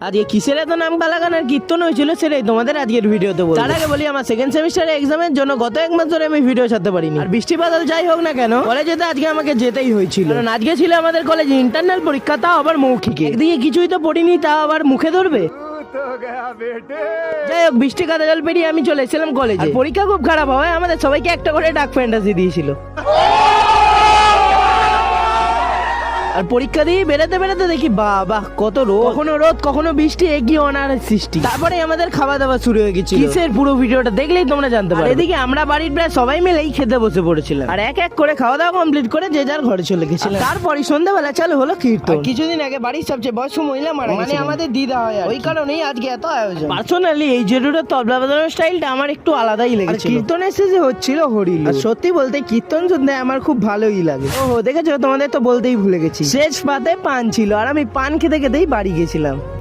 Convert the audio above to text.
আজকে কিসের এত নাম গালাগান আর কীর্তন হয়েছিল সেটাই তোমাদের আজকের ভিডিওতে বলবো। তার আগে বলি আমার সেকেন্ড সেমিস্টারের এক্সামের জন্য গত এক মাস ধরে আমি ভিডিও ছাড়তে পারিনি। আর বৃষ্টি বাদল যাই হোক না কেন কলেজেতে আজকে আমাকে যেতেই হয়েছিল, কারণ আজকে ছিল আমাদের কলেজে ইন্টারনাল পরীক্ষা, তাও আবার মৌখিকে। একদিকে কিছুই তো পড়িনি, তাও আবার মুখে ধরবে। যাই হোক, বৃষ্টি কাদা জল পেরিয়ে আমি চলে এসেছিলাম কলেজে। পরীক্ষা খুব খারাপ হয়, আমাদের সবাইকে একটা করে ডাক ফ্যান্টাসি দিয়েছিল। আর পরীক্ষা দিয়ে বেরোতে বেরোতে দেখি বাহ কত রোদ, কখনো রোদ কখনো বৃষ্টি, এগিয়ে অনারের সৃষ্টি। তারপরে আমাদের খাওয়া দাওয়া শুরু হয়ে গেছিল। কিসের পুরো ভিডিওটা দেখলেই তোমরা জানতে পারবে। এদিকে আমরা বাড়ির প্রায় সবাই মিলেই খেতে বসে পড়েছিলাম, আর এক এক করে খাওয়া দাওয়া কমপ্লিট করে যে যার ঘরে চলে গেছিলাম। তারপরে সন্ধ্যাবেলা চালু হলো কীর্তন। কিছুদিন আগে বাড়ির সবচেয়ে বয়স্ক মহিলা মারা গেছে, মানে আমাদের দিদা হয়, ওই কারণেই আজকে এত আয়োজন। পার্সোনালি এই জেরুরের তবলা বাজানোর স্টাইলটা আমার একটু আলাদাই লেগেছিল। কীর্তনের শেষে হচ্ছিল হরিল। আর সত্যি বলতে কীর্তন শুনতে আমার খুব ভালোই লাগে। ও দেখেছো, তোমাদের তো বলতেই ভুলে গেছি, শেষ পাতে পান ছিল, আর আমি পান খেতে খেতেই বাড়ি গেছিলাম।